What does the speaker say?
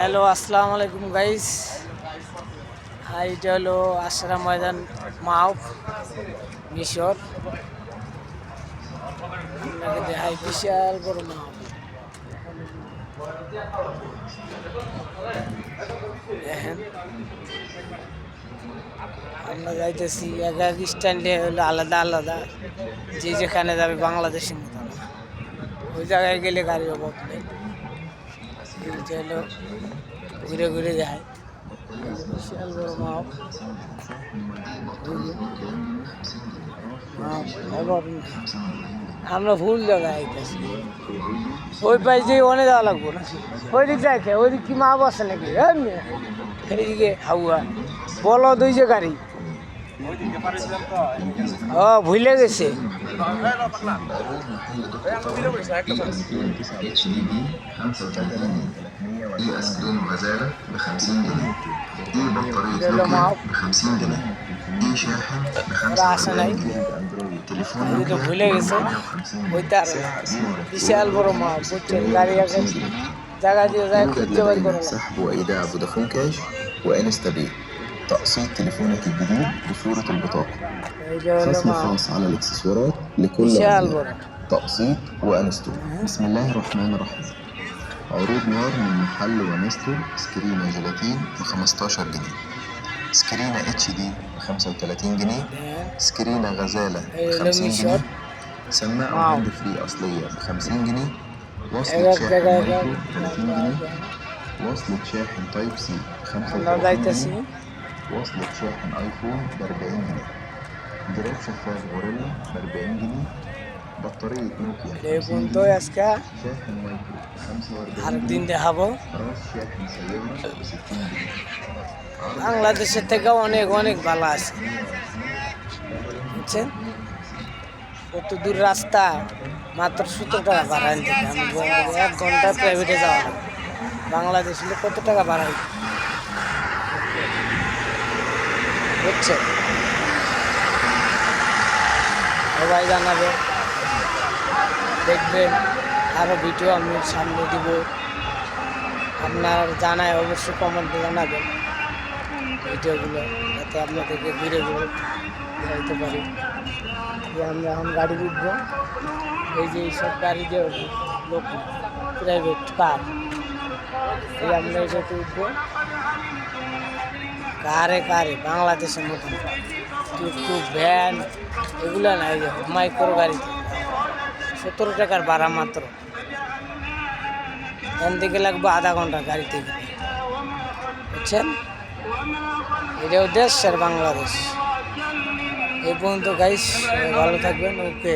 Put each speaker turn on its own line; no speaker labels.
Hello, আসসালামু আলাইকুম guys. এটা হলো আশরা ময়দান মাহফ মিশর। আপনাকে দেখাই বিশাল বড় মাহফ। দেখেন আমরা যাইতেছি এক এক স্ট্যান্ডে হলো আলাদা আলাদা, যে যেখানে যাবে বাংলাদেশের মতো না। ওই জায়গায় গেলে গাড়ির অভাব নেই। এটা হলো ঘুরে ঘুরে যায় বিশাল বড় মাহফ। আমরা ভুল জায়গায় আইতেছি। ওই পাশ দিয়ে অনেক যাওয়া লাগবো না, ওই দিক যাইতে। ওই দিক কি মা বসে নাকি? এইদিকে হাউয়া বলো দুই যে গাড়ি। ও ভুলে গেছে। আসে নাই, তো ভুলে গেছে। ওইটা বিশাল বড় মা বুঝছেন, গাড়ি আগে জায়গা দিয়ে যায় খুঁজতে বাড়ি করে।
سحب وإيداع فودافون كاش وانستا باي. تقسيط تليفونك الجديد بصورة البطاقة. خصم خاص على الاكسسوارات لكل عملاء. تقسيط وانستو. بسم الله الرحمن الرحيم. عروض نار من محل ونستو. سكرينة جيلاتين ب 15 جنيه. سكرينة اتش دي ب 35 جنيه. سكرينة غزالة ب 50 جنيه. سماعة هاند فري أصلية ب 50 جنيه. وصلة شاحن مايكرو ب 30 جنيه. وصلة شاحن تايب سي ب 35 جنيه. وصلة شاحن ايفون ب 40 جنيه. جراب شفاف غوريلا ب 40 جنيه. بطارية نوكيا ب 50 جنيه. شاحن مايكرو ب 45 جنيه. راس شاحن سيارة ب 60 جنيه.
বাংলাদেশের থেকেও অনেক অনেক ভালো আছে, বুঝছেন? কত দূর রাস্তা, মাত্র 17 টাকা ভাড়া আনতে। আমি 1 ঘন্টা প্রাইভেটে যাওয়া লাগে। বাংলাদেশ হলে কত টাকা ভাড়া, বুঝছে? সবাই জানাবে, দেখবেন। আরও ভিডিও আমি সামনে দিব। আপনার জানায় অবশ্যই কমেন্টে জানাবেন ভিডিওগুলো, যাতে আপনাদেরকে ঘুরে ঘুরে যাইতে পারি। আমরা এখন গাড়ি উঠবো। এই যে এইসব গাড়ি দিয়ে লোক প্রাইভেট কার, এই আমরা এটাতে উঠবো। কারে কারে বাংলাদেশের মতন টুকটুক ভ্যান এগুলো না, এই যে মাইক্রো গাড়িতে 17 টাকার ভাড়া মাত্র। এখান থেকে লাগবে আধা ঘন্টা গাড়িতে গেলে, বুঝছেন? এটাও দেশ আর বাংলাদেশ। এই পর্যন্ত গাইস, ভালো থাকবেন। ওকে।